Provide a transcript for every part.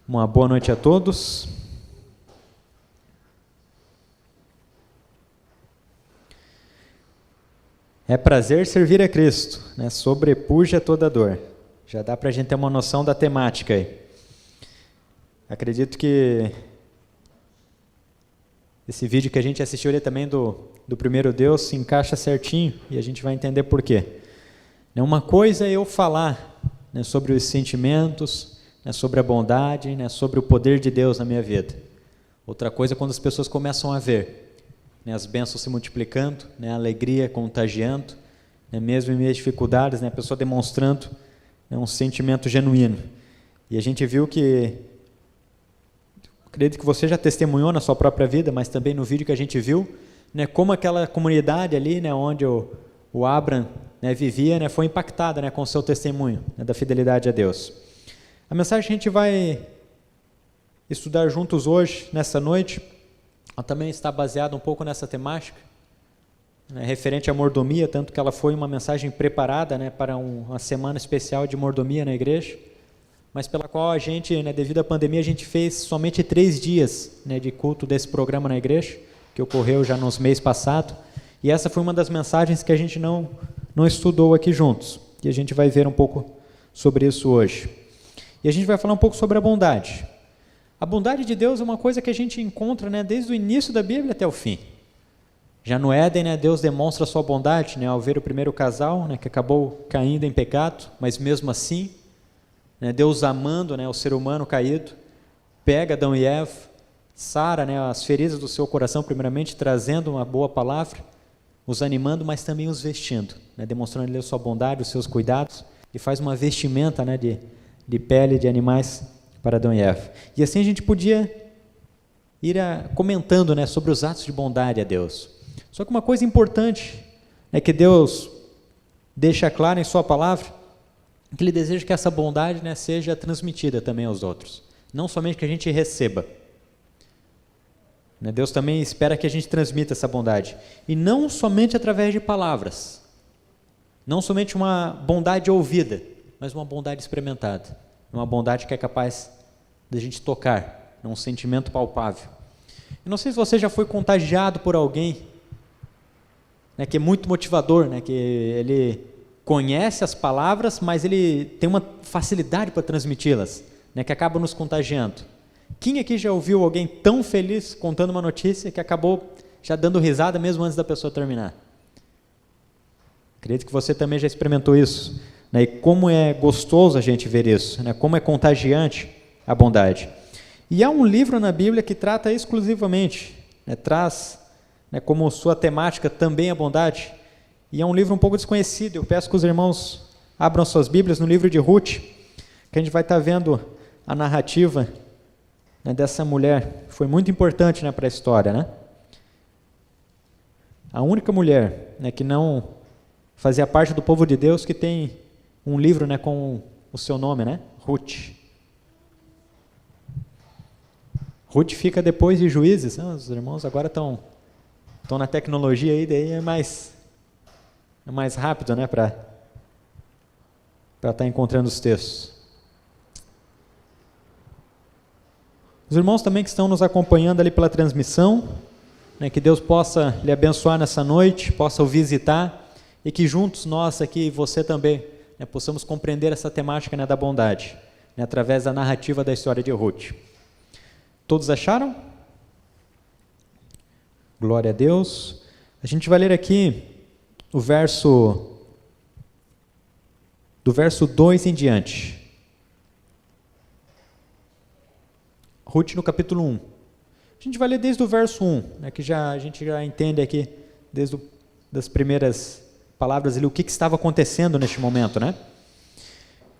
Uma boa noite a todos. É prazer servir a Cristo, né? Sobrepuja toda dor. Já dá para a gente ter uma noção da temática aí. Acredito que esse vídeo que a gente assistiu ali também do primeiro Deus se encaixa certinho e a gente vai entender por quê. Uma coisa é eu falar, né, sobre os sentimentos, né, sobre a bondade, né, sobre o poder de Deus na minha vida. Outra coisa é quando as pessoas começam a ver, né, as bênçãos se multiplicando, né, a alegria contagiando, né, mesmo em meio às dificuldades, né, a pessoa demonstrando, né, um sentimento genuíno. E a gente viu que, acredito que você já testemunhou na sua própria vida, mas também no vídeo que a gente viu, né, como aquela comunidade ali, né, onde o Abraham, né, vivia, né, foi impactada, né, com o seu testemunho, né, da fidelidade a Deus. A mensagem que a gente vai estudar juntos hoje, nessa noite, ela também está baseada um pouco nessa temática, né, referente à mordomia, tanto que ela foi uma mensagem preparada, né, para uma semana especial de mordomia na igreja, mas pela qual a gente, né, devido à pandemia, a gente fez somente 3 dias, né, de culto desse programa na igreja, que ocorreu já nos meses passados, e essa foi uma das mensagens que a gente não estudou aqui juntos, e a gente vai ver um pouco sobre isso hoje. E a gente vai falar um pouco sobre a bondade. A bondade de Deus é uma coisa que a gente encontra, né, desde o início da Bíblia até o fim. Já no Éden, né, Deus demonstra a sua bondade, né, ao ver o primeiro casal, né, que acabou caindo em pecado, mas mesmo assim, né, Deus amando, né, o ser humano caído, pega Adão e Eva, sara, né, as feridas do seu coração, primeiramente, trazendo uma boa palavra, os animando, mas também os vestindo, né, demonstrando a sua bondade, os seus cuidados, e faz uma vestimenta, né, de pele de animais para Adão e Eva. E assim a gente podia ir comentando, né, sobre os atos de bondade a Deus. Só que uma coisa importante é que Deus deixa claro em sua palavra que Ele deseja que essa bondade, né, seja transmitida também aos outros. Não somente que a gente receba. Deus também espera que a gente transmita essa bondade. E não somente através de palavras. Não somente uma bondade ouvida, mas uma bondade experimentada. Uma bondade que é capaz de a gente tocar, um sentimento palpável. Eu não sei se você já foi contagiado por alguém, né, que é muito motivador, né, que ele conhece as palavras, mas ele tem uma facilidade para transmiti-las, né, que acaba nos contagiando. Quem aqui já ouviu alguém tão feliz contando uma notícia que acabou já dando risada mesmo antes da pessoa terminar? Acredito que você também já experimentou isso, né? E como é gostoso a gente ver isso, né? Como é contagiante a bondade. E há um livro na Bíblia que trata exclusivamente, né, traz, né, como sua temática também a bondade, e é um livro um pouco desconhecido. Eu peço que os irmãos abram suas Bíblias no livro de Ruth, que a gente vai estar vendo a narrativa, né, dessa mulher, foi muito importante, né, para a história, né? A única mulher, né, que não fazia parte do povo de Deus que tem um livro, né, com o seu nome, né? Ruth. Ruth fica depois de Juízes. Os irmãos agora estão na tecnologia aí, daí é mais rápido, né, para estar encontrando os textos. Os irmãos também que estão nos acompanhando ali pela transmissão, né, que Deus possa lhe abençoar nessa noite, possa o visitar, e que juntos nós aqui, você também, né, possamos compreender essa temática, né, da bondade, né, através da narrativa da história de Ruth. Todos acharam? Glória a Deus. A gente vai ler aqui do verso 2 em diante. Ruth no capítulo 1. A gente vai ler desde o verso 1, né, que a gente já entende aqui, desde das primeiras palavras ali, o que estava acontecendo neste momento, né?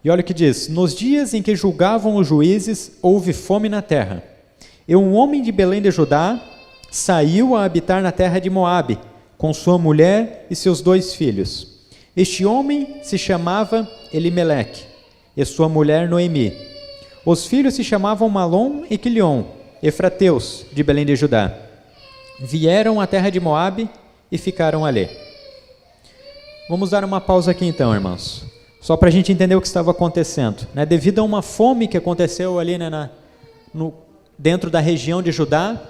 E olha o que diz: nos dias em que julgavam os juízes, houve fome na terra. E um homem de Belém de Judá saiu a habitar na terra de Moabe, com sua mulher e seus 2 filhos. Este homem se chamava Elimeleque, e sua mulher Noemi. Os filhos se chamavam Malom e Quilion, efrateus de Belém de Judá. Vieram à terra de Moabe e ficaram ali. Vamos dar uma pausa aqui então, irmãos, só para a gente entender o que estava acontecendo, né? Devido a uma fome que aconteceu ali, né, dentro da região de Judá,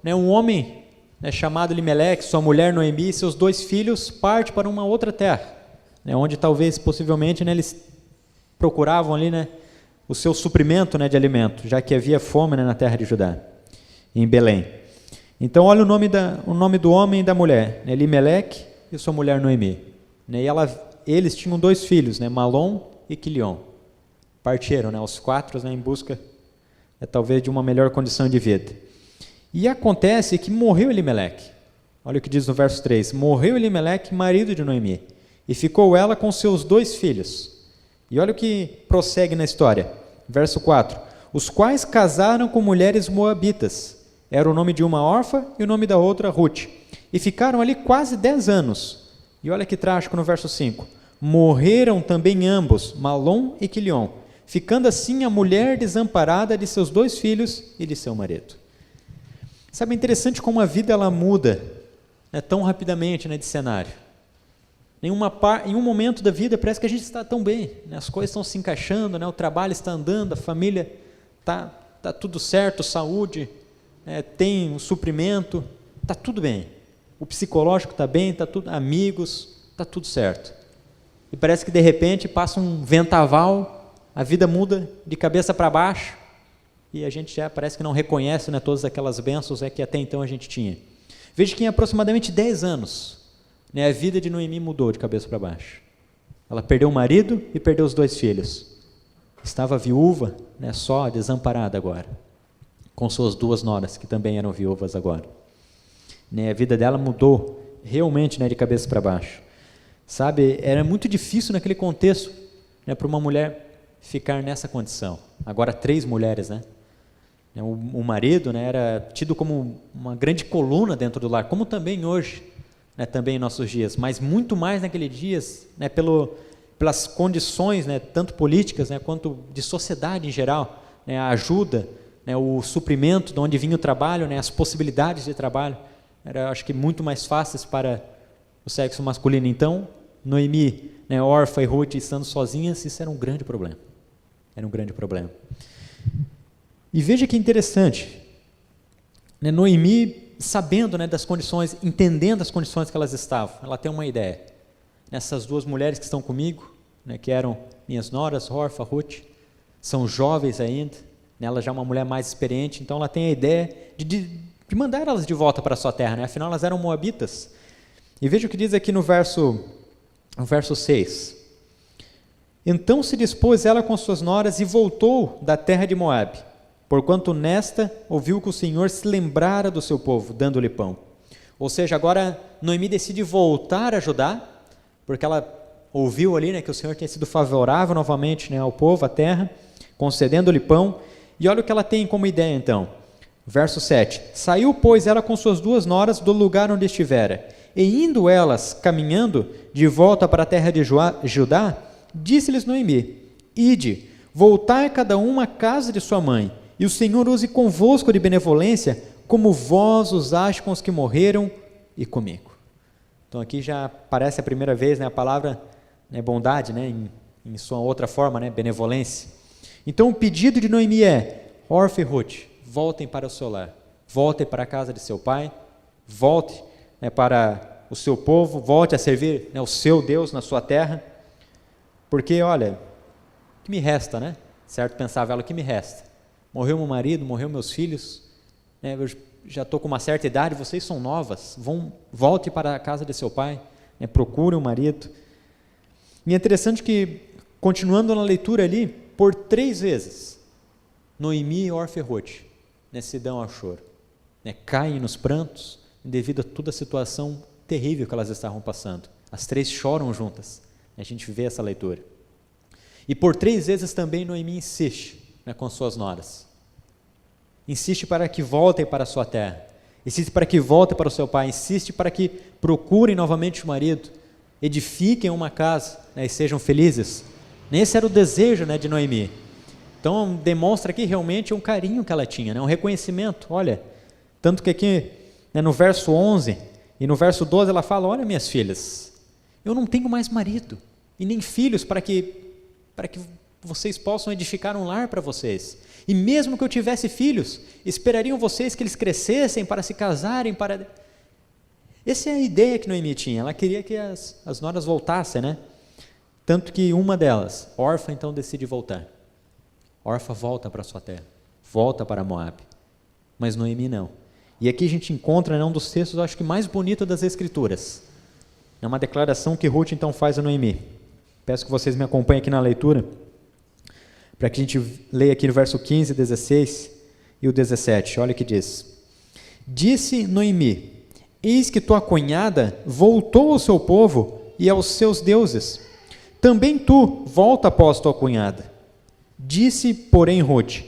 né, um homem, né, chamado Elimeleque, sua mulher Noemi e seus 2 filhos partem para uma outra terra, né, onde talvez, possivelmente, né, eles procuravam ali, né, o seu suprimento, né, de alimento, já que havia fome, né, na terra de Judá, em Belém. Então, olha o nome do homem e da mulher, né, Elimeleque e sua mulher Noemi. Né, e eles tinham 2 filhos, né, Malom e Quilion. Partiram, né, os 4, né, em busca, talvez, de uma melhor condição de vida. E acontece que morreu Elimeleque. Olha o que diz no verso 3. Morreu Elimeleque, marido de Noemi, e ficou ela com seus 2 filhos. E olha o que prossegue na história. Verso 4. Os quais casaram com mulheres moabitas. Era o nome de uma Orfa e o nome da outra Ruth. E ficaram ali quase 10 anos. E olha que trágico no verso 5. Morreram também ambos, Malom e Quilion, ficando assim a mulher desamparada de seus 2 filhos e de seu marido. Sabe, é interessante como a vida ela muda, né, tão rapidamente, né, de cenário. Em um momento da vida parece que a gente está tão bem, né, as coisas estão se encaixando, né, o trabalho está andando, a família está tudo certo, saúde, tem um suprimento, está tudo bem. O psicológico está bem, está tudo, amigos, está tudo certo. E parece que de repente passa um vendaval, a vida muda de cabeça para baixo, e a gente já parece que não reconhece, né, todas aquelas bênçãos que até então a gente tinha. Veja que em aproximadamente 10 anos, né, a vida de Noemi mudou de cabeça para baixo. Ela perdeu o marido e perdeu os 2 filhos. Estava viúva, né, só, desamparada agora, com suas 2 noras, que também eram viúvas agora. Né, a vida dela mudou realmente, né, de cabeça para baixo. Sabe, era muito difícil naquele contexto, né, para uma mulher ficar nessa condição. Agora 3 mulheres, né? O marido, né, era tido como uma grande coluna dentro do lar, como também hoje, né, também em nossos dias, mas muito mais naqueles dias, né, pelas condições, né, tanto políticas, né, quanto de sociedade em geral, né, a ajuda, né, o suprimento de onde vinha o trabalho, né, as possibilidades de trabalho, era, acho que, muito mais fáceis para o sexo masculino. Então, Noemi, né, Orfa e Ruth estando sozinhas, isso era um grande problema. Era um grande problema. E veja que interessante, né, Noemi, sabendo, né, das condições, entendendo as condições que elas estavam, ela tem uma ideia. Essas 2 mulheres que estão comigo, né, que eram minhas noras, Orfa, Ruth, são jovens ainda, né, ela já é uma mulher mais experiente, então ela tem a ideia de mandar elas de volta para a sua terra, né, afinal elas eram moabitas. E veja o que diz aqui no verso 6. Então se dispôs ela com suas noras e voltou da terra de Moabe, porquanto nesta ouviu que o Senhor se lembrara do seu povo, dando-lhe pão. Ou seja, agora Noemi decide voltar a Judá, porque ela ouviu ali, né, que o Senhor tinha sido favorável novamente, né, ao povo, à terra, concedendo-lhe pão. E olha o que ela tem como ideia então. Verso 7. Saiu, pois, ela com suas 2 noras do lugar onde estivera, e indo elas caminhando de volta para a terra de Judá, disse-lhes Noemi: Ide, voltai cada uma à casa de sua mãe, e o Senhor use convosco de benevolência, como vós usaste com os que morreram e comigo. Então aqui já aparece a primeira vez, né, a palavra, né, bondade, né, em sua outra forma, né, benevolência. Então o pedido de Noemi é: Orfa e Ruth, voltem para o seu lar, voltem para a casa de seu pai, volte, né, para o seu povo, volte a servir, né, o seu Deus na sua terra, porque olha, o que me resta, né? Certo, pensava ela, o que me resta? Morreu meu marido, morreu meus filhos, né, eu já estou com uma certa idade, vocês são novas, volte para a casa de seu pai, né, procure um marido. E é interessante que, continuando na leitura ali, por 3 vezes, Noemi, Orfa e Ruth, né, se dão ao choro, né, caem nos prantos, devido a toda a situação terrível que elas estavam passando. As 3 choram juntas, a gente vê essa leitura. E por 3 vezes também Noemi insiste, né, com suas noras. Insiste para que voltem para a sua terra, insiste para que voltem para o seu pai, insiste para que procurem novamente o marido, edifiquem uma casa, né, e sejam felizes. Esse era o desejo, né, de Noemi. Então demonstra aqui realmente um carinho que ela tinha, né, um reconhecimento. Olha, tanto que aqui, né, no verso 11 e no verso 12 ela fala: olha, minhas filhas, eu não tenho mais marido e nem filhos para que vocês possam edificar um lar para vocês. E mesmo que eu tivesse filhos, esperariam vocês que eles crescessem para se casarem, para... Essa é a ideia que Noemi tinha, ela queria que as noras voltassem, né? Tanto que uma delas, Orfa, então decide voltar. Orfa volta para sua terra, volta para Moabe, mas Noemi não. E aqui a gente encontra um dos textos, acho que mais bonito das Escrituras. É uma declaração que Ruth então faz a Noemi. Peço que vocês me acompanhem aqui na leitura, para que a gente leia aqui no verso 15, 16 e o 17. Olha o que diz. Disse Noemi: eis que tua cunhada voltou ao seu povo e aos seus deuses. Também tu volta após tua cunhada. Disse, porém, Ruth: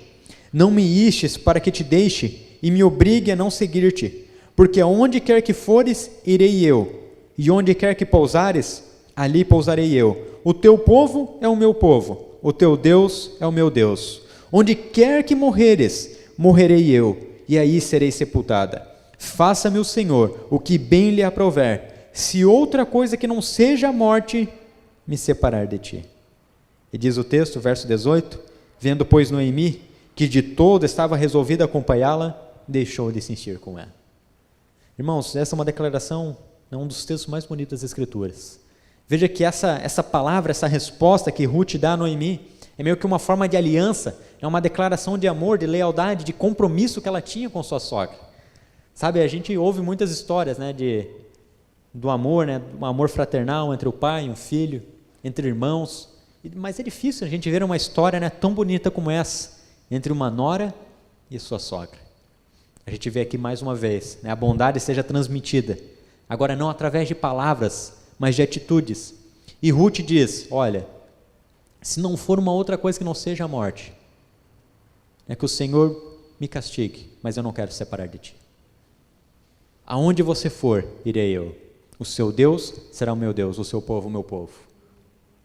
não me istes para que te deixe e me obrigue a não seguir-te, porque aonde quer que fores, irei eu, e onde quer que pousares, ali pousarei eu. O teu povo é o meu povo, o teu Deus é o meu Deus. Onde quer que morreres, morrerei eu, e aí serei sepultada. Faça-me o Senhor o que bem lhe aprouver, se outra coisa que não seja a morte me separar de ti. E diz o texto, verso 18, vendo, pois, Noemi, que de todo estava resolvida a acompanhá-la, deixou de insistir com ela. Irmãos, essa é uma declaração, é um dos textos mais bonitos das Escrituras. Veja que essa palavra, essa resposta que Ruth dá a Noemi, é meio que uma forma de aliança, é uma declaração de amor, de lealdade, de compromisso que ela tinha com sua sogra. Sabe, a gente ouve muitas histórias, né, do amor, né, um amor fraternal entre o pai e o filho, entre irmãos, mas é difícil a gente ver uma história, né, tão bonita como essa, entre uma nora e sua sogra. A gente vê aqui mais uma vez, né, a bondade seja transmitida, agora não através de palavras, mas de atitudes. E Ruth diz, olha, se não for uma outra coisa que não seja a morte, é que o Senhor me castigue, mas eu não quero separar de ti. Aonde você for, irei eu. O seu Deus será o meu Deus, o seu povo o meu povo.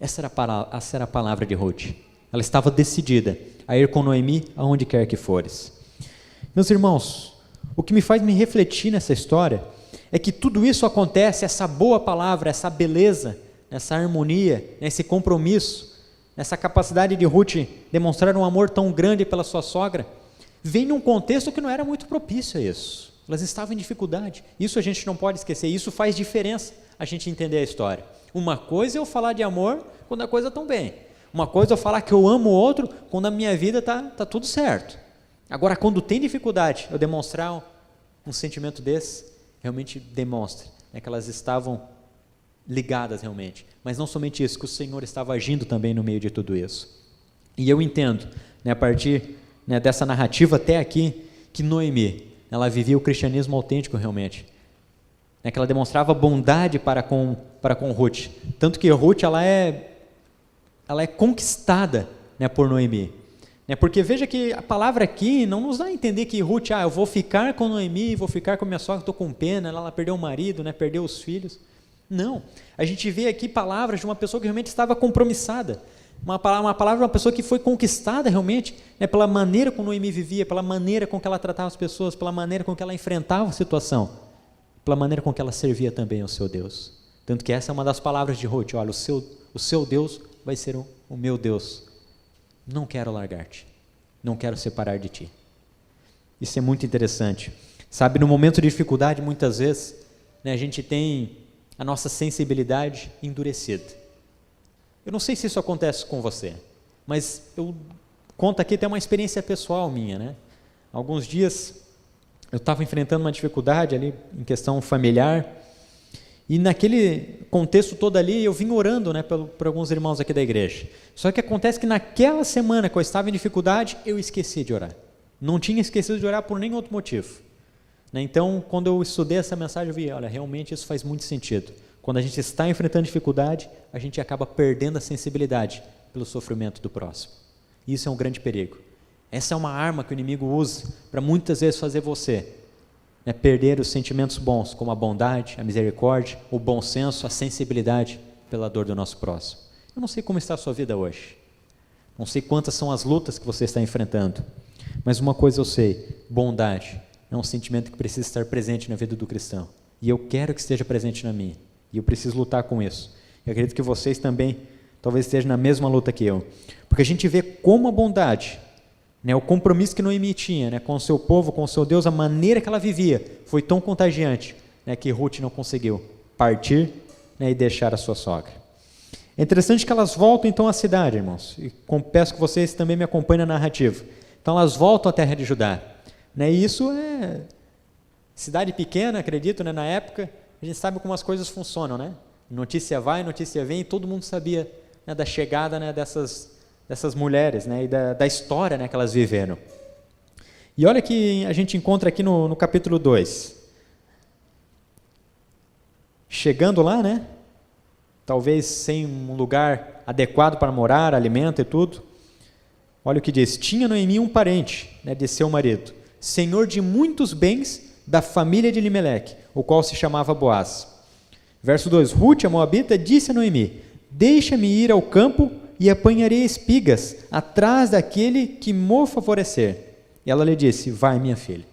Essa era a palavra de Ruth. Ela estava decidida a ir com Noemi aonde quer que fores. Meus irmãos, o que me faz me refletir nessa história é que tudo isso acontece, essa boa palavra, essa beleza, essa harmonia, esse compromisso, essa capacidade de Ruth demonstrar um amor tão grande pela sua sogra, vem num contexto que não era muito propício a isso. Elas estavam em dificuldade. Isso a gente não pode esquecer. Isso faz diferença a gente entender a história. Uma coisa é eu falar de amor quando a coisa está bem. Uma coisa é eu falar que eu amo o outro quando a minha vida está tudo certo. Agora, quando tem dificuldade, eu demonstrar um sentimento desse, realmente demonstra, né, que elas estavam ligadas realmente. Mas não somente isso, que o Senhor estava agindo também no meio de tudo isso. E eu entendo, né, a partir, né, dessa narrativa até aqui, que Noemi, ela vivia o cristianismo autêntico realmente, né, que ela demonstrava bondade para com Ruth, tanto que Ruth ela é conquistada, né, por Noemi, né, porque veja que a palavra aqui não nos dá a entender que Ruth, eu vou ficar com Noemi, vou ficar com minha sogra, estou com pena, ela perdeu o marido, né, perdeu os filhos. Não, a gente vê aqui palavras de uma pessoa que realmente estava compromissada, uma palavra de uma pessoa que foi conquistada realmente, né, pela maneira como Noemi vivia, pela maneira com que ela tratava as pessoas, pela maneira com que ela enfrentava a situação, pela maneira com que ela servia também ao seu Deus. Tanto que essa é uma das palavras de Ruth, olha, o seu Deus vai ser o meu Deus. Não quero largar-te, não quero separar de ti. Isso é muito interessante. Sabe, no momento de dificuldade, muitas vezes, né, a gente tem a nossa sensibilidade endurecida. Eu não sei se isso acontece com você, mas eu conto aqui até uma experiência pessoal minha, né? Alguns dias eu estava enfrentando uma dificuldade ali em questão familiar e naquele contexto todo ali eu vim orando, né, por alguns irmãos aqui da igreja. Só que acontece que naquela semana que eu estava em dificuldade, eu esqueci de orar. Não tinha esquecido de orar por nenhum outro motivo. Né? Então, quando eu estudei essa mensagem, eu vi, olha, realmente isso faz muito sentido. Quando a gente está enfrentando dificuldade, a gente acaba perdendo a sensibilidade pelo sofrimento do próximo. Isso é um grande perigo. Essa é uma arma que o inimigo usa para muitas vezes fazer você, né, perder os sentimentos bons, como a bondade, a misericórdia, o bom senso, a sensibilidade pela dor do nosso próximo. Eu não sei como está a sua vida hoje. Não sei quantas são as lutas que você está enfrentando. Mas uma coisa eu sei, bondade é um sentimento que precisa estar presente na vida do cristão. E eu quero que esteja presente na minha. E eu preciso lutar com isso. Eu acredito que vocês também, talvez esteja na mesma luta que eu. Porque a gente vê como a bondade, né, o compromisso que Noemi tinha, né, com o seu povo, com o seu Deus, a maneira que ela vivia, foi tão contagiante, né, que Ruth não conseguiu partir, né, e deixar a sua sogra. É interessante que elas voltam então à cidade, irmãos, e peço que vocês também me acompanhem na narrativa. Então elas voltam à terra de Judá, né, e isso é cidade pequena, acredito, né, na época, a gente sabe como as coisas funcionam, né? Notícia vai, notícia vem, e todo mundo sabia, né, da chegada, né, dessas mulheres, né, e da história, né, que elas viveram. E olha que a gente encontra aqui no capítulo 2. Chegando lá, né, talvez sem um lugar adequado para morar, alimento e tudo, olha o que diz: tinha Noemi um parente, né, de seu marido, senhor de muitos bens da família de Elimeleque, o qual se chamava Boaz. Verso 2, Ruth, a moabita, disse a Noemi: deixa-me ir ao campo e apanharei espigas atrás daquele que me favorecer. E ela lhe disse: vai, minha filha.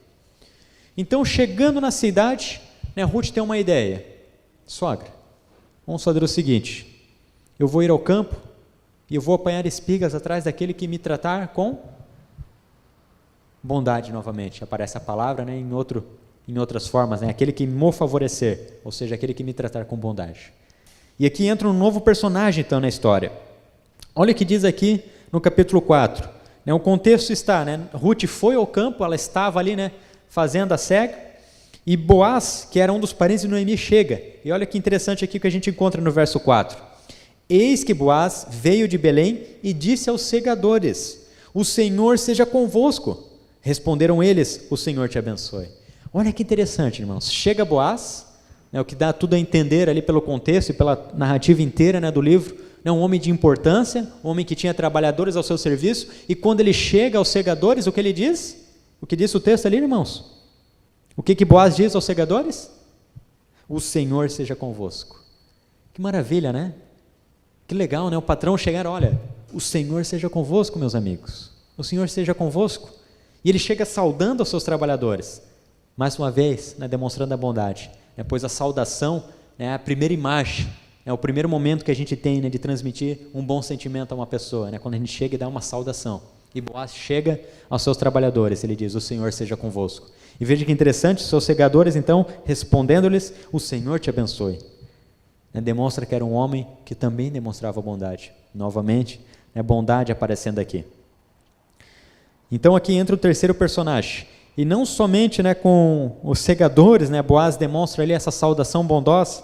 Então, chegando na cidade, né, Ruth tem uma ideia: sogra, vamos fazer o seguinte, eu vou ir ao campo e eu vou apanhar espigas atrás daquele que me tratar com bondade. Novamente aparece a palavra, né, em outras formas, né, aquele que me favorecer, ou seja, aquele que me tratar com bondade. E aqui entra um novo personagem então na história. Olha o que diz aqui no capítulo 4. Né, o contexto está, né, Ruth foi ao campo, ela estava ali, né, fazendo a cega, e Boaz, que era um dos parentes de Noemi, chega. E olha que interessante aqui que a gente encontra no verso 4. Eis que Boaz veio de Belém e disse aos segadores: o Senhor seja convosco. Responderam eles: o Senhor te abençoe. Olha que interessante, irmãos. Chega Boaz, né, o que dá tudo a entender ali pelo contexto e pela narrativa inteira, né, do livro, né, um homem de importância, um homem que tinha trabalhadores ao seu serviço, e quando ele chega aos segadores, o que ele diz? O que diz o texto ali, irmãos? O que Boaz diz aos segadores? O Senhor seja convosco. Que maravilha, né? Que legal, né? O patrão chegar, olha, o Senhor seja convosco, meus amigos. O Senhor seja convosco. E ele chega saudando os seus trabalhadores. Mais uma vez, né, demonstrando a bondade. Né, pois a saudação, né, é a primeira imagem, é o primeiro momento que a gente tem, né, de transmitir um bom sentimento a uma pessoa, né, quando a gente chega e dá uma saudação. E Boaz chega aos seus trabalhadores, ele diz: o Senhor seja convosco. E veja que interessante, os seus segadores, então, respondendo-lhes: o Senhor te abençoe. Né, demonstra que era um homem que também demonstrava bondade. Novamente, né, bondade aparecendo aqui. Então aqui entra o terceiro personagem. E não somente, né, com os segadores, né, Boaz demonstra ali essa saudação bondosa,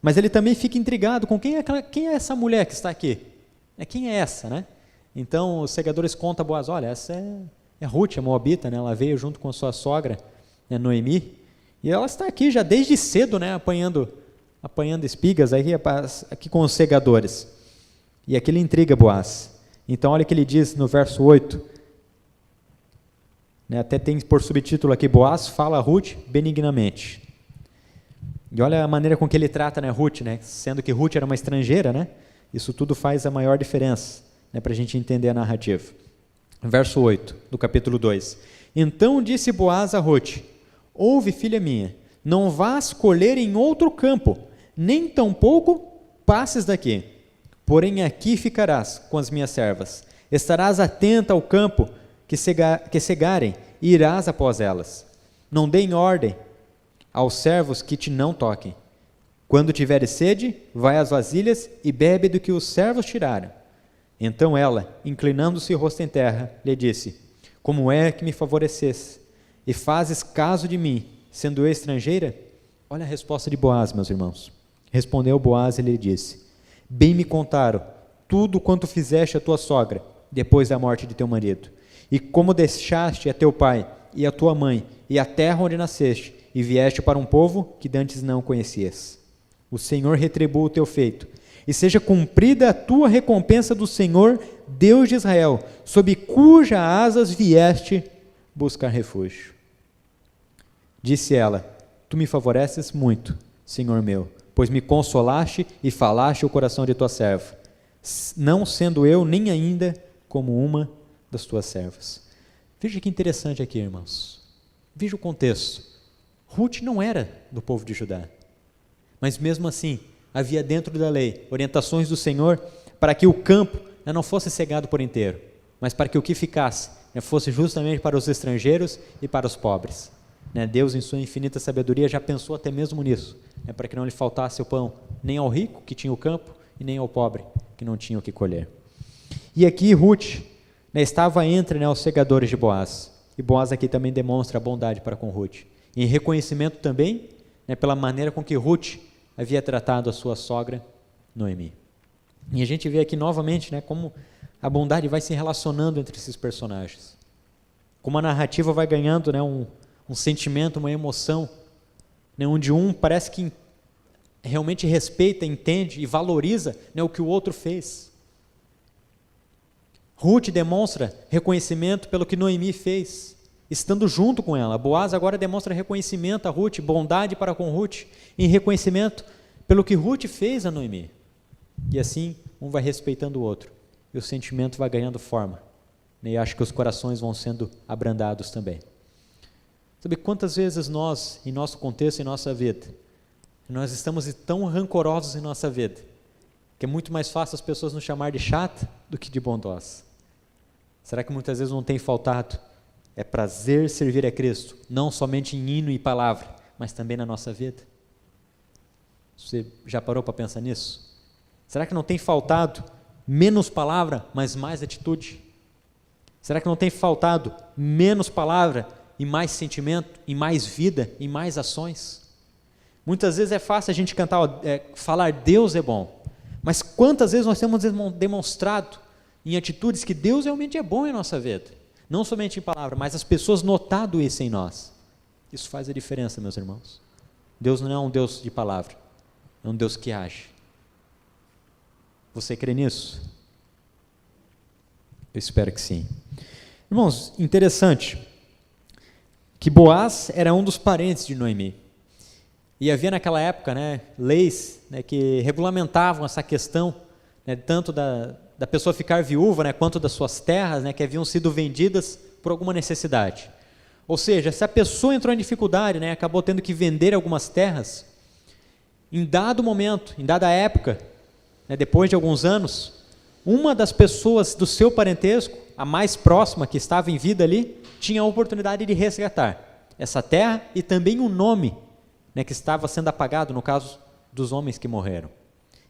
mas ele também fica intrigado com quem é essa mulher que está aqui. Quem é essa, né? Então os segadores contam a Boaz: olha, essa é Ruth, a moabita, né? Ela veio junto com a sua sogra, né, Noemi, e ela está aqui já desde cedo, né, apanhando espigas aqui com os segadores. E aquilo intriga Boaz. Então olha o que ele diz no verso 8. Né, até tem por subtítulo aqui: Boaz fala a Ruth benignamente. E olha a maneira com que ele trata, né, Ruth, né, sendo que Ruth era uma estrangeira, né, isso tudo faz a maior diferença, né, para a gente entender a narrativa. Verso 8 do capítulo 2. Então disse Boaz a Ruth: ouve, filha minha, não vás colher em outro campo, nem tampouco passes daqui, porém aqui ficarás com as minhas servas, estarás atenta ao campo que cegarem, e irás após elas. Não deem ordem aos servos que te não toquem. Quando tiveres sede, vai às vasilhas e bebe do que os servos tiraram. Então ela, inclinando-se o rosto em terra, lhe disse: como é que me favoreces e fazes caso de mim, sendo eu estrangeira? Olha a resposta de Boaz, meus irmãos. Respondeu Boaz e lhe disse: bem me contaram tudo quanto fizeste a tua sogra, depois da morte de teu marido, e como deixaste a teu pai e a tua mãe e a terra onde nasceste, e vieste para um povo que dantes não conhecias. O Senhor retribua o teu feito, e seja cumprida a tua recompensa do Senhor, Deus de Israel, sob cuja asas vieste buscar refúgio. Disse ela: tu me favoreces muito, Senhor meu, pois me consolaste e falaste o coração de tua serva, não sendo eu nem ainda como uma das tuas servas. Veja que interessante aqui, irmãos. Veja o contexto. Ruth não era do povo de Judá, mas mesmo assim havia dentro da lei orientações do Senhor para que o campo, né, não fosse cegado por inteiro, mas para que o que ficasse, né, fosse justamente para os estrangeiros e para os pobres. Né, Deus, em sua infinita sabedoria, já pensou até mesmo nisso, né, para que não lhe faltasse o pão nem ao rico que tinha o campo e nem ao pobre que não tinha o que colher. E aqui Ruth, né, estava entre, né, os segadores de Boaz, e Boaz aqui também demonstra a bondade para com Ruth, em reconhecimento também, né, pela maneira com que Ruth havia tratado a sua sogra Noemi. E a gente vê aqui novamente, né, como a bondade vai se relacionando entre esses personagens, como a narrativa vai ganhando, né, um sentimento, uma emoção, né, onde um parece que realmente respeita, entende e valoriza, né, o que o outro fez. Ruth demonstra reconhecimento pelo que Noemi fez, estando junto com ela. Boaz agora demonstra reconhecimento a Ruth, bondade para com Ruth, em reconhecimento pelo que Ruth fez a Noemi. E assim, um vai respeitando o outro, e o sentimento vai ganhando forma, né? E acho que os corações vão sendo abrandados também. Sabe quantas vezes nós, em nosso contexto, em nossa vida, nós estamos tão rancorosos em nossa vida, que é muito mais fácil as pessoas nos chamar de chata do que de bondosa. Será que muitas vezes não tem faltado? É prazer servir a Cristo, não somente em hino e palavra, mas também na nossa vida. Você já parou para pensar nisso? Será que não tem faltado menos palavra, mas mais atitude? Será que não tem faltado menos palavra e mais sentimento, e mais vida, e mais ações? Muitas vezes é fácil a gente falar Deus é bom, mas quantas vezes nós temos demonstrado em atitudes que Deus realmente é bom em nossa vida? Não somente em palavra, mas as pessoas notado isso em nós. Isso faz a diferença, meus irmãos. Deus não é um Deus de palavra, é um Deus que age. Você crê nisso? Eu espero que sim. Irmãos, interessante que Boaz era um dos parentes de Noemi. E havia naquela época, né, leis, né, que regulamentavam essa questão, né, tanto da pessoa ficar viúva, né, quanto das suas terras, né, que haviam sido vendidas por alguma necessidade. Ou seja, se a pessoa entrou em dificuldade, né, acabou tendo que vender algumas terras, em dado momento, em dada época, né, depois de alguns anos, uma das pessoas do seu parentesco, a mais próxima que estava em vida ali, tinha a oportunidade de resgatar essa terra e também o nome, né, que estava sendo apagado, no caso dos homens que morreram.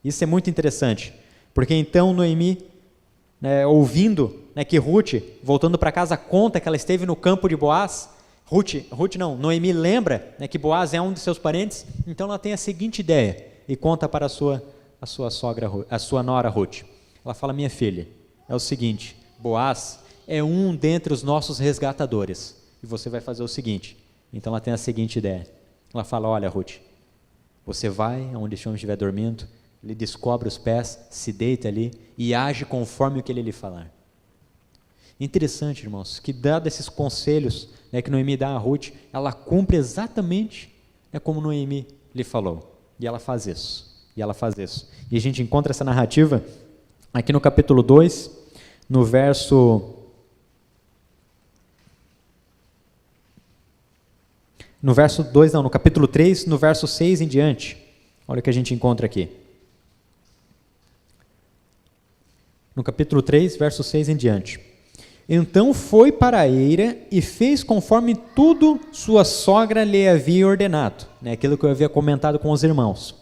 Isso é muito interessante, porque então Noemi, né, ouvindo, né, que Ruth, voltando para casa, conta que ela esteve no campo de Boaz, Noemi lembra, né, que Boaz é um de seus parentes, então ela tem a seguinte ideia, e conta para a sua nora Ruth. Ela fala: minha filha, é o seguinte, Boaz é um dentre os nossos resgatadores, e você vai fazer o seguinte. Então ela tem a seguinte ideia, ela fala: olha Ruth, você vai onde esse homem estiver dormindo, ele descobre os pés, se deita ali e age conforme o que ele lhe falar. Interessante, irmãos, que dado esses conselhos, né, que Noemi dá a Ruth, ela cumpre exatamente, né, como Noemi lhe falou, e ela faz isso, e a gente encontra essa narrativa aqui no capítulo 2, no capítulo 3, no verso 6 em diante. Olha o que a gente encontra aqui. No capítulo 3, verso 6 em diante. Então foi para a eira e fez conforme tudo sua sogra lhe havia ordenado, né, aquilo que eu havia comentado com os irmãos.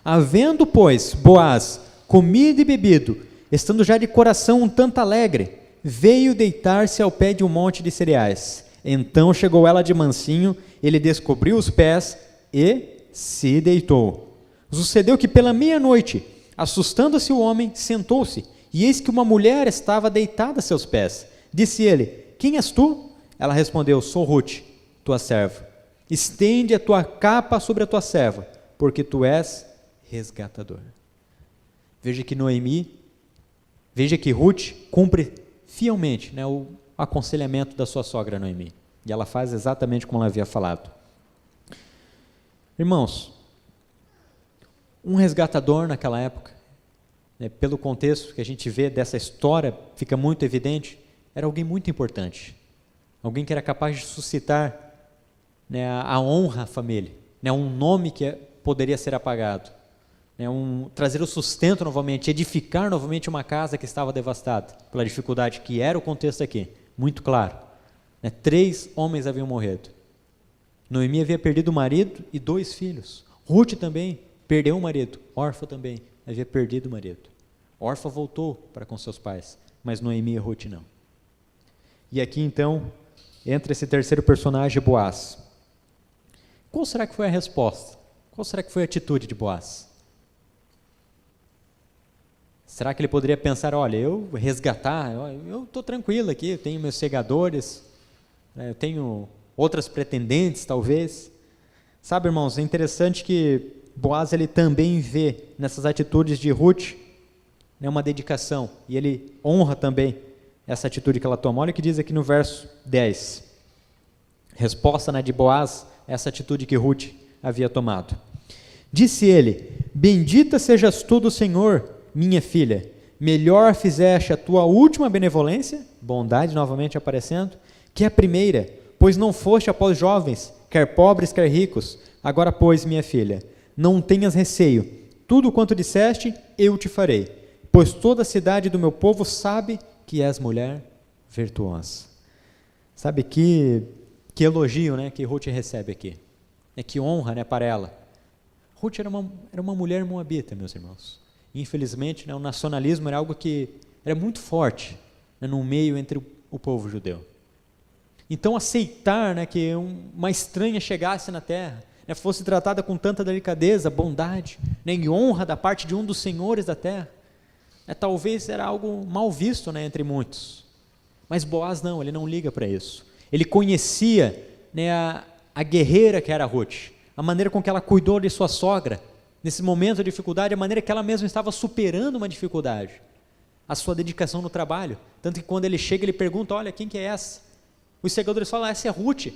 Havendo, pois, Boaz comido e bebido, estando já de coração um tanto alegre, veio deitar-se ao pé de um monte de cereais. Então chegou ela de mansinho, ele descobriu os pés e se deitou. Sucedeu que pela meia-noite, assustando-se o homem, sentou-se, e eis que uma mulher estava deitada a seus pés. Disse ele: quem és tu? Ela respondeu: sou Ruth, tua serva. Estende a tua capa sobre a tua serva, porque tu és resgatador. Veja que Ruth cumpre fielmente, né, o aconselhamento da sua sogra Noemi. E ela faz exatamente como ela havia falado. Irmãos, um resgatador naquela época, né, pelo contexto que a gente vê dessa história, fica muito evidente, era alguém muito importante. Alguém que era capaz de suscitar, né, a honra à família, né, um nome que poderia ser apagado. né, trazer o sustento novamente, edificar novamente uma casa que estava devastada, pela dificuldade que era o contexto aqui, muito claro. Né, 3 homens haviam morrido. Noemi havia perdido o marido e 2 filhos. Ruth também perdeu o marido. Orfa também havia perdido o marido. Orfa voltou para com seus pais, mas Noemi e Ruth não. E aqui então entra esse terceiro personagem, Boaz. Qual será que foi a resposta? Qual será que foi a atitude de Boaz? Será que ele poderia pensar, olha, eu resgatar, eu estou tranquilo aqui, eu tenho meus segadores, eu tenho outras pretendentes talvez. Sabe, irmãos, é interessante que Boaz ele também vê nessas atitudes de Ruth, né, uma dedicação, e ele honra também essa atitude que ela toma. Olha o que diz aqui no verso 10. Resposta, né, de Boaz, essa atitude que Ruth havia tomado. Disse ele: bendita sejas tu do Senhor, minha filha, melhor fizeste a tua última benevolência, bondade novamente aparecendo, que a primeira, pois não foste após jovens, quer pobres, quer ricos. Agora, pois, minha filha, não tenhas receio, tudo quanto disseste, eu te farei, pois toda a cidade do meu povo sabe que és mulher virtuosa. Sabe que elogio, né, que Ruth recebe aqui, que honra, né, para ela. Ruth era uma mulher moabita, meus irmãos. Infelizmente, né, o nacionalismo era algo que era muito forte, né, no meio entre o povo judeu. Então, aceitar, né, que uma estranha chegasse na terra, né, fosse tratada com tanta delicadeza, bondade, né, e honra da parte de um dos senhores da terra, né, talvez era algo mal visto, né, entre muitos. Mas Boaz não, ele não liga para isso. Ele conhecia, né, a guerreira que era Ruth, a maneira com que ela cuidou de sua sogra, nesse momento de dificuldade, a maneira que ela mesma estava superando uma dificuldade, a sua dedicação no trabalho. Tanto que quando ele chega, ele pergunta: olha, quem que é essa? Os segadores falam: essa é Ruth.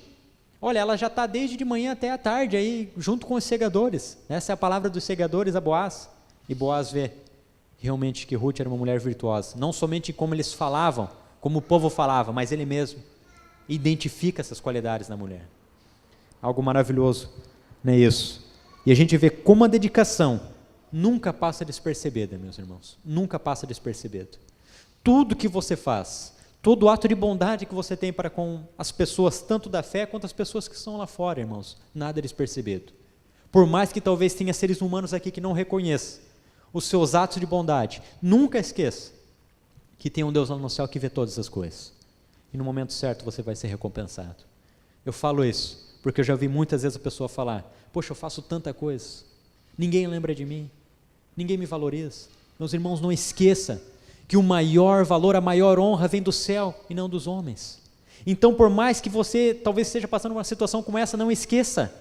Olha, ela já está desde de manhã até a tarde aí, junto com os segadores. Essa é a palavra dos segadores a Boaz. E Boaz vê realmente que Ruth era uma mulher virtuosa, não somente como eles falavam, como o povo falava, mas ele mesmo identifica essas qualidades na mulher. Algo maravilhoso, não é isso? E a gente vê como a dedicação nunca passa despercebida, meus irmãos, nunca passa despercebido. Tudo que você faz, todo ato de bondade que você tem para com as pessoas, tanto da fé quanto as pessoas que estão lá fora, irmãos, nada é despercebido. Por mais que talvez tenha seres humanos aqui que não reconheçam os seus atos de bondade, nunca esqueça que tem um Deus lá no céu que vê todas as coisas. E no momento certo você vai ser recompensado. Eu falo isso porque eu já vi muitas vezes a pessoa falar: poxa, eu faço tanta coisa, ninguém lembra de mim, ninguém me valoriza. Meus irmãos, não esqueça que o maior valor, a maior honra vem do céu e não dos homens. Então, por mais que você talvez esteja passando uma situação como essa, não esqueça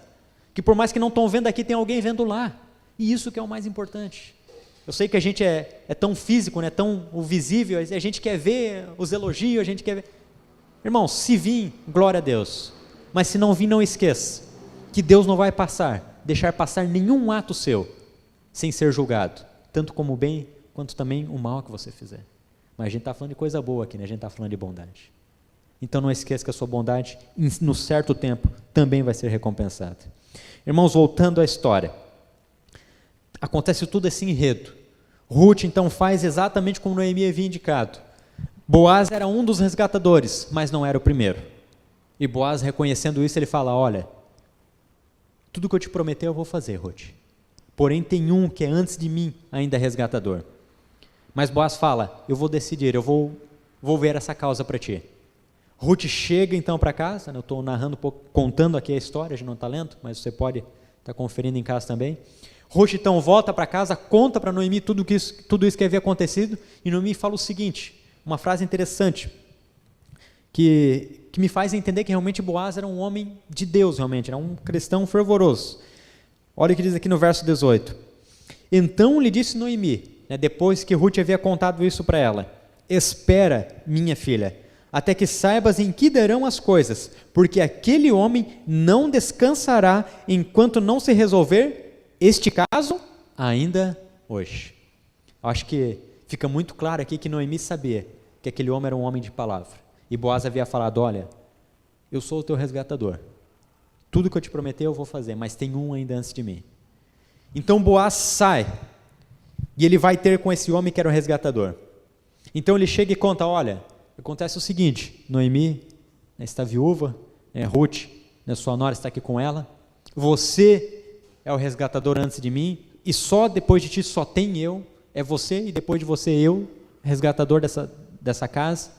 que por mais que não estão vendo aqui, tem alguém vendo lá. E isso que é o mais importante. Eu sei que a gente é tão físico, né, tão visível, a gente quer ver os elogios, a gente quer ver. Irmão, se vir, glória a Deus. Mas se não vir, não esqueça que Deus não vai deixar passar nenhum ato seu sem ser julgado, tanto como o bem quanto também o mal que você fizer. Mas a gente está falando de coisa boa aqui, né? A gente está falando de bondade. Então não esqueça que a sua bondade, no certo tempo, também vai ser recompensada. Irmãos, voltando à história, acontece tudo esse enredo. Ruth então faz exatamente como Noemi havia indicado. Boaz era um dos resgatadores, mas não era o primeiro. E Boaz, reconhecendo isso, ele fala: olha, tudo que eu te prometi eu vou fazer, Ruth. Porém tem um que é antes de mim ainda resgatador. Mas Boaz fala: eu vou decidir, eu vou ver essa causa para ti. Ruth chega então para casa, eu estou narrando um pouco, contando aqui a história, a gente não está lendo, mas você pode estar conferindo em casa também. Ruth então volta para casa, conta para Noemi tudo isso que havia acontecido, e Noemi fala o seguinte, uma frase interessante, que me faz entender que realmente Boaz era um homem de Deus, realmente, era um cristão fervoroso. Olha o que diz aqui no verso 18. Então lhe disse Noemi, depois que Ruth havia contado isso para ela: espera, minha filha, até que saibas em que darão as coisas, porque aquele homem não descansará enquanto não se resolver este caso ainda hoje. Acho que fica muito claro aqui que Noemi sabia que aquele homem era um homem de palavra. E Boaz havia falado: olha, eu sou o teu resgatador. Tudo que eu te prometi eu vou fazer, mas tem um ainda antes de mim. Então Boaz sai, e ele vai ter com esse homem que era o resgatador. Então ele chega e conta, olha, acontece o seguinte, Noemi, né, está viúva, né, Ruth, né, sua nora está aqui com ela, você é o resgatador antes de mim, e só depois de ti só tem eu, é você, e depois de você eu, resgatador dessa casa.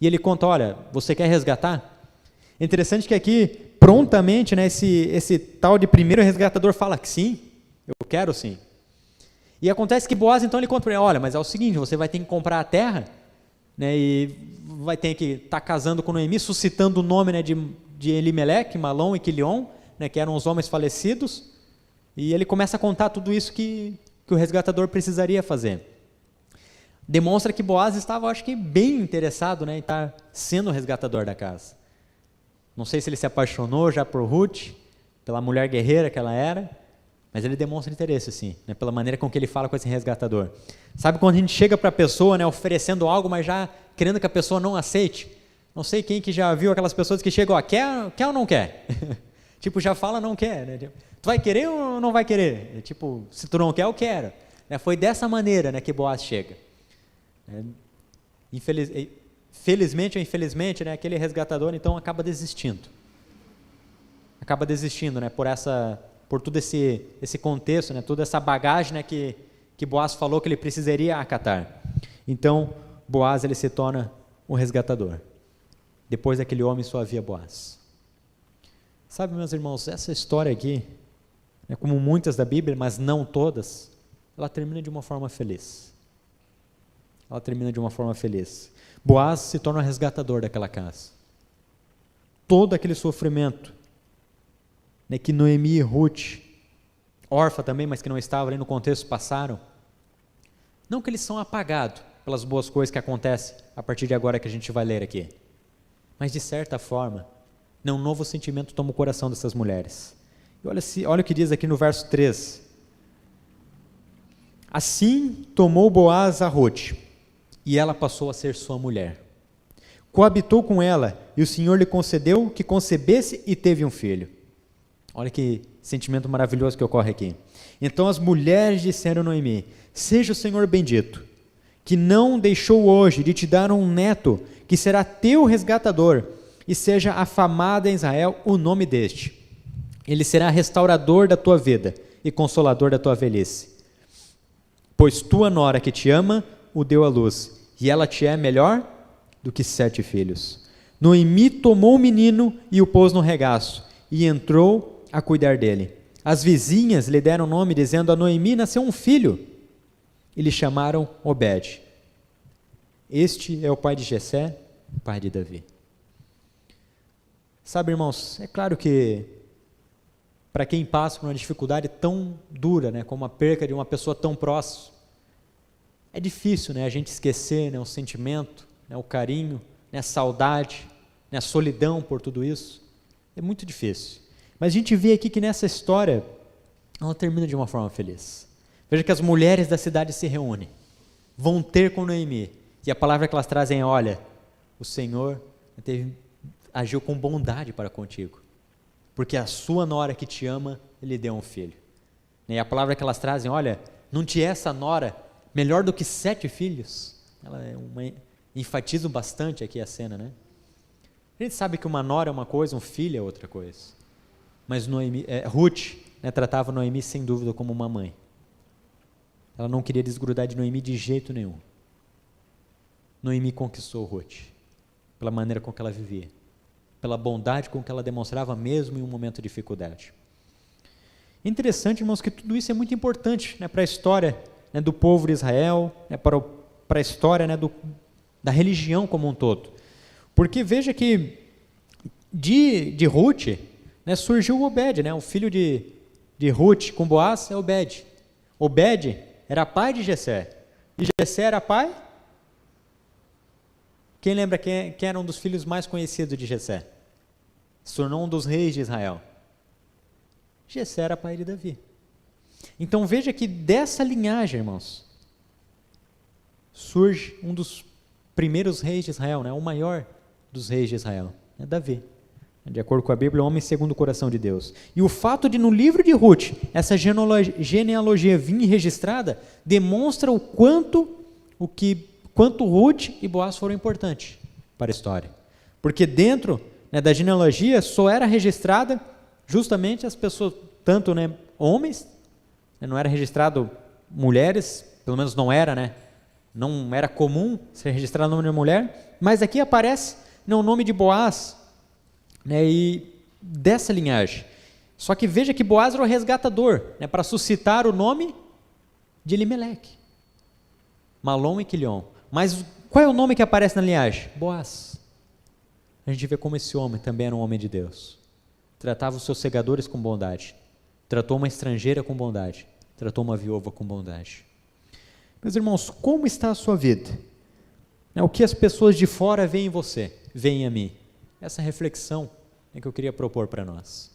E ele conta, olha, você quer resgatar? É interessante que aqui, prontamente, né, esse tal de primeiro resgatador fala que sim, eu quero sim. E acontece que Boaz, então, ele conta para ele, olha, mas é o seguinte, você vai ter que comprar a terra, né, e vai ter que estar casando com Noemi, suscitando o nome, né, de Elimeleque, Malom e Quilion, né, que eram os homens falecidos, e ele começa a contar tudo isso que o resgatador precisaria fazer. Demonstra que Boaz estava, acho que, bem interessado, né, em estar sendo o resgatador da casa. Não sei se ele se apaixonou já por Ruth, pela mulher guerreira que ela era, mas ele demonstra interesse, sim, né, pela maneira com que ele fala com esse resgatador. Sabe quando a gente chega para a pessoa, né, oferecendo algo, mas já querendo que a pessoa não aceite? Não sei quem que já viu aquelas pessoas que chegam, ó, quer ou não quer? Tipo, já fala não quer, né? Tu vai querer ou não vai querer? Tipo, se tu não quer, eu quero. Né? Foi dessa maneira, né, que Boaz chega. Felizmente ou infelizmente, né, aquele resgatador então acaba desistindo. Né, por todo esse contexto, né, toda essa bagagem, né, que Boaz falou que ele precisaria acatar. Então, Boaz ele se torna um resgatador. Depois daquele homem só havia Boaz. Sabe, meus irmãos, essa história aqui, né, como muitas da Bíblia, mas não todas, ela termina de uma forma feliz. Boaz se torna o resgatador daquela casa. Todo aquele sofrimento, né, que Noemi e Ruth, órfã também, mas que não estava ali no contexto, passaram, não que eles são apagados pelas boas coisas que acontecem a partir de agora que a gente vai ler aqui, mas de certa forma, um novo sentimento toma o coração dessas mulheres. E olha o que diz aqui no verso 3. Assim tomou Boaz a Ruth, e ela passou a ser sua mulher. Coabitou com ela, e o Senhor lhe concedeu que concebesse e teve um filho. Olha que sentimento maravilhoso que ocorre aqui. Então as mulheres disseram a Noemi, seja o Senhor bendito, que não deixou hoje de te dar um neto, que será teu resgatador, e seja afamado em Israel o nome deste. Ele será restaurador da tua vida e consolador da tua velhice. Pois tua nora que te ama, o deu à luz, e ela te é melhor do que 7 filhos. Noemi tomou o menino e o pôs no regaço, e entrou a cuidar dele. As vizinhas lhe deram nome, dizendo, a Noemi nasceu um filho, e lhe chamaram Obed. Este é o pai de Jessé, pai de Davi. Sabe, irmãos, é claro que para quem passa por uma dificuldade tão dura, né, como a perca de uma pessoa tão próxima, é difícil, né, a gente esquecer, né, o sentimento, né, o carinho, né, a saudade, né, a solidão por tudo isso. É muito difícil. Mas a gente vê aqui que nessa história, ela termina de uma forma feliz. Veja que as mulheres da cidade se reúnem, vão ter com Noemi, e a palavra que elas trazem é, olha, o Senhor agiu com bondade para contigo, porque a sua nora que te ama, Ele deu um filho. E a palavra que elas trazem, olha, não te é essa nora melhor do que 7 filhos? Ela enfatiza bastante aqui a cena, né? A gente sabe que uma nora é uma coisa, um filho é outra coisa. Mas Ruth, né, tratava Noemi sem dúvida como uma mãe. Ela não queria desgrudar de Noemi de jeito nenhum. Noemi conquistou Ruth, pela maneira com que ela vivia, pela bondade com que ela demonstrava mesmo em um momento de dificuldade. Interessante, irmãos, que tudo isso é muito importante, né, para a história, né, do povo de Israel, né, para a história, né, da religião como um todo. Porque veja que de Ruth, né, surgiu Obed, né, o filho de Ruth com Boaz é Obed. Obed era pai de Jessé, e Jessé era pai? Quem lembra quem era um dos filhos mais conhecidos de Jessé? Se tornou um dos reis de Israel. Jessé era pai de Davi. Então veja que dessa linhagem, irmãos, surge um dos primeiros reis de Israel, né? O maior dos reis de Israel, é Davi. De acordo com a Bíblia, homem segundo o coração de Deus. E o fato de no livro de Ruth, essa genealogia vir registrada, demonstra o quanto Ruth e Boaz foram importantes para a história. Porque dentro, né, da genealogia só era registrada justamente as pessoas, tanto, né, homens, né, não era registrado mulheres, pelo menos não era, né? Não era comum ser registrado o nome de mulher, mas aqui aparece, né, o nome de Boaz, né, e dessa linhagem. Só que veja que Boaz era o resgatador, né, para suscitar o nome de Elimeleque, Malom e Quilion. Mas qual é o nome que aparece na linhagem? Boaz. A gente vê como esse homem também era um homem de Deus. Tratava os seus segadores com bondade, tratou uma estrangeira com bondade, tratou uma viúva com bondade. Meus irmãos, como está a sua vida? O que as pessoas de fora veem em você, veem em mim? Essa reflexão é que eu queria propor para nós.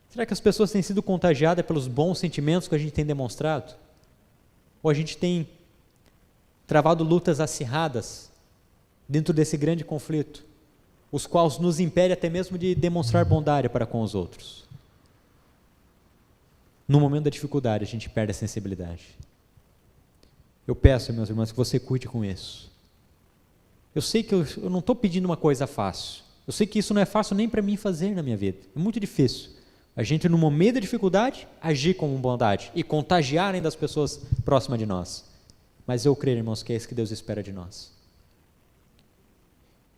Será que as pessoas têm sido contagiadas pelos bons sentimentos que a gente tem demonstrado? Ou a gente tem travado lutas acirradas dentro desse grande conflito, os quais nos impedem até mesmo de demonstrar bondade para com os outros? No momento da dificuldade, a gente perde a sensibilidade. Eu peço, meus irmãos, que você cuide com isso. Eu sei que eu não estou pedindo uma coisa fácil. Eu sei que isso não é fácil nem para mim fazer na minha vida. É muito difícil. A gente, no momento da dificuldade, agir com bondade e contagiar ainda as pessoas próximas de nós. Mas eu creio, irmãos, que é isso que Deus espera de nós.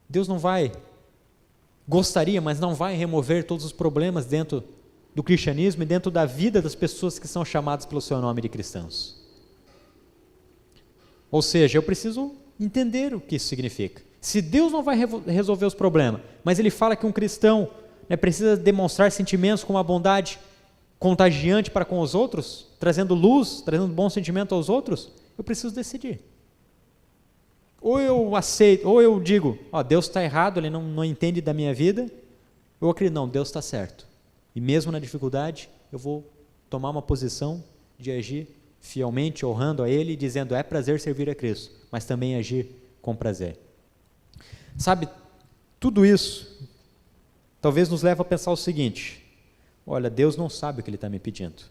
Deus não vai, gostaria, mas não vai remover todos os problemas dentro do cristianismo e dentro da vida das pessoas que são chamadas pelo seu nome de cristãos. Ou seja, eu preciso entender o que isso significa. Se Deus não vai resolver os problemas, mas Ele fala que um cristão, né, precisa demonstrar sentimentos com uma bondade contagiante para com os outros, trazendo luz, trazendo bom sentimento aos outros, eu preciso decidir. Ou eu aceito, ou eu digo, Deus está errado, Ele não entende da minha vida, ou eu acredito, não, Deus está certo. E mesmo na dificuldade, eu vou tomar uma posição de agir fielmente, honrando a Ele, dizendo, é prazer servir a Cristo, mas também agir com prazer. Sabe, tudo isso talvez nos leve a pensar o seguinte, olha, Deus não sabe o que Ele está me pedindo.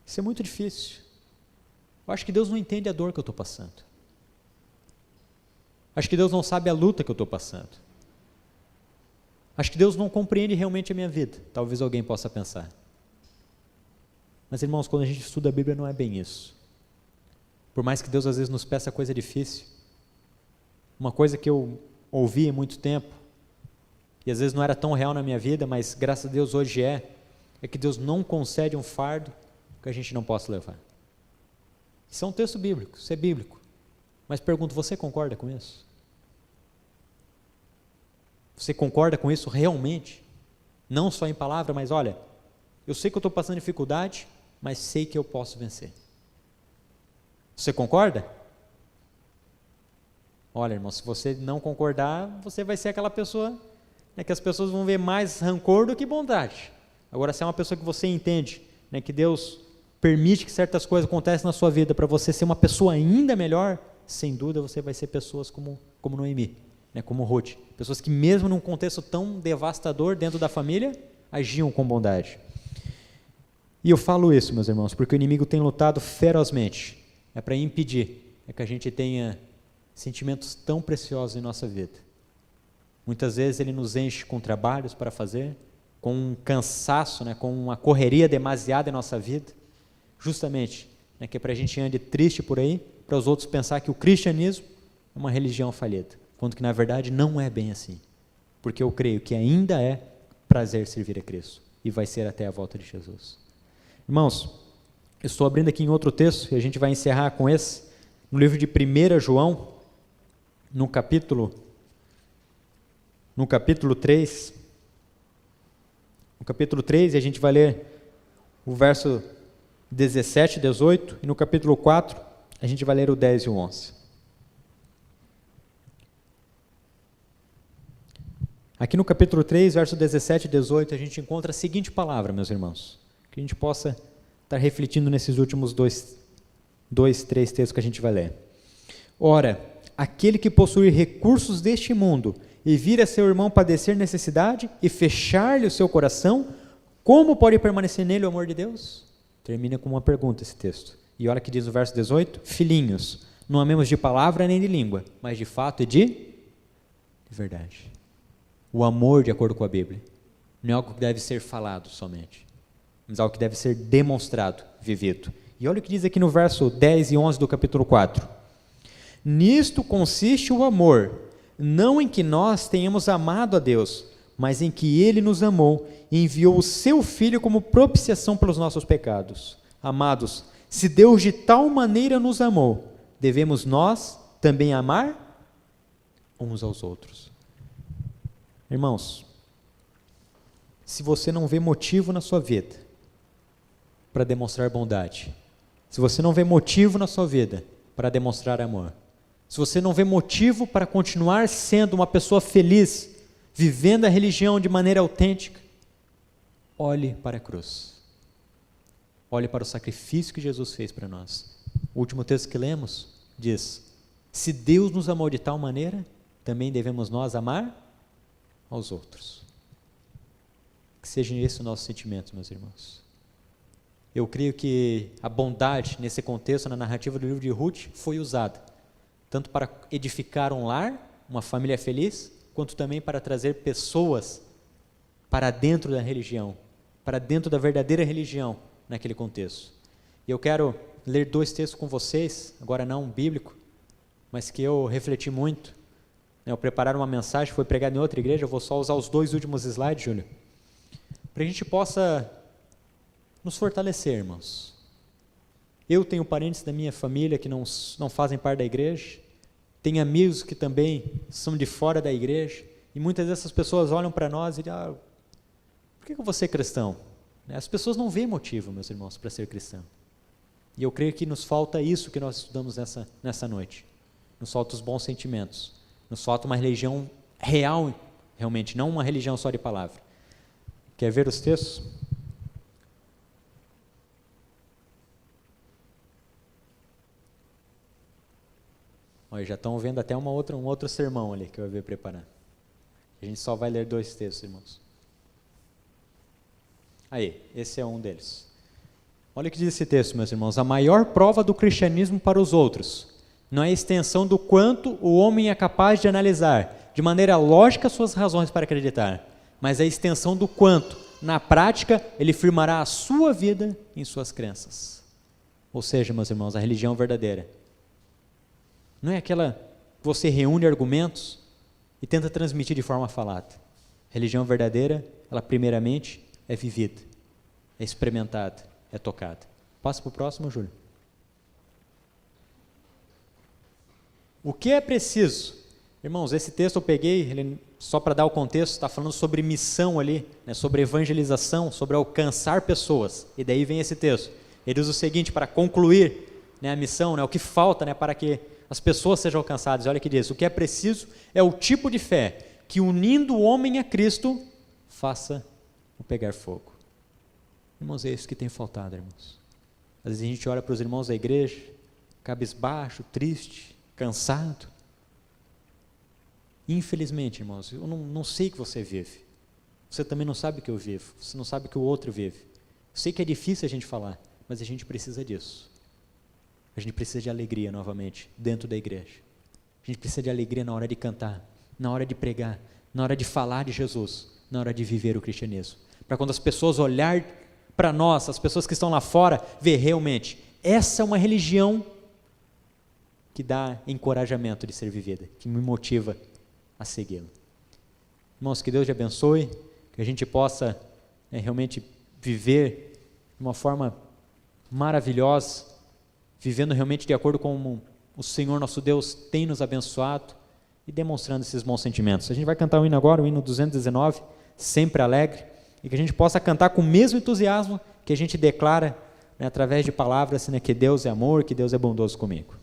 Isso é muito difícil. Eu acho que Deus não entende a dor que eu estou passando. Acho que Deus não sabe a luta que eu estou passando. Acho que Deus não compreende realmente a minha vida. Talvez alguém possa pensar. Mas, irmãos, quando a gente estuda a Bíblia, não é bem isso. Por mais que Deus às vezes nos peça coisa difícil, uma coisa que eu ouvi há muito tempo, e às vezes não era tão real na minha vida, mas graças a Deus hoje é que Deus não concede um fardo que a gente não possa levar. Isso é um texto bíblico, isso é bíblico. Mas pergunto, você concorda com isso? Você concorda com isso realmente? Não só em palavra, mas olha, eu sei que eu estou passando dificuldade, mas sei que eu posso vencer. Você concorda? Olha, irmão, se você não concordar, você vai ser aquela pessoa, né, que as pessoas vão ver mais rancor do que bondade. Agora, se é uma pessoa que você entende, né, que Deus permite que certas coisas aconteçam na sua vida para você ser uma pessoa ainda melhor, sem dúvida você vai ser pessoas como Noemi, né, como Ruth. Pessoas que mesmo num contexto tão devastador dentro da família, agiam com bondade. E eu falo isso, meus irmãos, porque o inimigo tem lutado ferozmente. É para impedir que a gente tenha sentimentos tão preciosos em nossa vida. Muitas vezes ele nos enche com trabalhos para fazer, com um cansaço, né, com uma correria demasiada em nossa vida, justamente, né, que é para a gente ande triste por aí, para os outros pensar que o cristianismo é uma religião falhida, quando que na verdade não é bem assim, porque eu creio que ainda é prazer servir a Cristo, e vai ser até a volta de Jesus. Irmãos, eu estou abrindo aqui em outro texto, e a gente vai encerrar com esse, no livro de 1 João, no capítulo 3, e a gente vai ler o verso 17 e 18, e no capítulo 4, a gente vai ler o 10 e o 11. Aqui no capítulo 3, verso 17 e 18, a gente encontra a seguinte palavra, meus irmãos, que a gente possa estar refletindo nesses últimos 3 textos que a gente vai ler. Ora, aquele que possui recursos deste mundo e vir a seu irmão padecer necessidade e fechar-lhe o seu coração, como pode permanecer nele o amor de Deus? Termina com uma pergunta esse texto. E olha que diz o verso 18: filhinhos, não amemos de palavra nem de língua, mas de fato e de verdade. O amor, de acordo com a Bíblia, não é algo que deve ser falado somente, mas algo que deve ser demonstrado, vivido. E olha o que diz aqui no verso 10 e 11 do capítulo 4. Nisto consiste o amor, não em que nós tenhamos amado a Deus, mas em que Ele nos amou e enviou o Seu Filho como propiciação pelos nossos pecados. Amados, se Deus de tal maneira nos amou, devemos nós também amar uns aos outros. Irmãos, se você não vê motivo na sua vida para demonstrar bondade, se você não vê motivo na sua vida para demonstrar amor, se você não vê motivo para continuar sendo uma pessoa feliz, vivendo a religião de maneira autêntica, olhe para a cruz. Olhe para o sacrifício que Jesus fez para nós. O último texto que lemos diz: se Deus nos amou de tal maneira, também devemos nós amar aos outros. Que seja esse o nosso sentimento, meus irmãos. Eu creio que a bondade, nesse contexto, na narrativa do livro de Ruth, foi usada, tanto para edificar um lar, uma família feliz, quanto também para trazer pessoas para dentro da religião, para dentro da verdadeira religião, naquele contexto. E eu quero ler 2 textos com vocês, agora não bíblico, mas que eu refleti muito. Eu preparar uma mensagem, foi pregada em outra igreja, eu vou só usar os 2 últimos slides, Júlio, para a gente possa nos fortalecer, irmãos. Eu tenho parentes da minha família que não fazem parte da igreja, tenho amigos que também são de fora da igreja, e muitas dessas pessoas olham para nós e dizem: por que eu vou ser cristão? As pessoas não veem motivo, meus irmãos, para ser cristão. E eu creio que nos falta isso que nós estudamos nessa noite. Nos falta os bons sentimentos. Nos falta uma religião real, realmente, não uma religião só de palavra. Quer ver os textos? Olha, já estão vendo até um outro sermão ali que eu vou preparar. A gente só vai ler 2 textos, irmãos. Aí, esse é um deles. Olha o que diz esse texto, meus irmãos. A maior prova do cristianismo para os outros não é a extensão do quanto o homem é capaz de analisar de maneira lógica suas razões para acreditar, mas a extensão do quanto, na prática, ele firmará a sua vida em suas crenças. Ou seja, meus irmãos, a religião verdadeira não é aquela que você reúne argumentos e tenta transmitir de forma falada. A religião verdadeira, ela primeiramente é vivida, é experimentada, é tocada. Passa para o próximo, Júlio. O que é preciso? Irmãos, esse texto eu peguei, ele, só para dar o contexto, está falando sobre missão ali, né, sobre evangelização, sobre alcançar pessoas. E daí vem esse texto. Ele diz o seguinte, para concluir, né, a missão, né, o que falta, né, para que as pessoas sejam alcançadas. Olha o que diz: o que é preciso é o tipo de fé que, unindo o homem a Cristo, faça o pegar fogo. Irmãos, é isso que tem faltado, irmãos. Às vezes a gente olha para os irmãos da igreja, cabisbaixo, triste, cansado. Infelizmente, irmãos, eu não sei o que você vive. Você também não sabe o que eu vivo. Você não sabe o que o outro vive. Eu sei que é difícil a gente falar, mas a gente precisa disso. A gente precisa de alegria novamente dentro da igreja. A gente precisa de alegria na hora de cantar, na hora de pregar, na hora de falar de Jesus, na hora de viver o cristianismo. Para quando as pessoas olharem para nós, as pessoas que estão lá fora, ver realmente, essa é uma religião que dá encorajamento de ser vivida, que me motiva a segui-la. Irmãos, que Deus te abençoe, que a gente possa realmente viver de uma forma maravilhosa, vivendo realmente de acordo com o Senhor nosso Deus tem nos abençoado e demonstrando esses bons sentimentos. A gente vai cantar o hino agora, o hino 219, Sempre Alegre, e que a gente possa cantar com o mesmo entusiasmo que a gente declara, né, através de palavras, né, que Deus é amor, que Deus é bondoso comigo.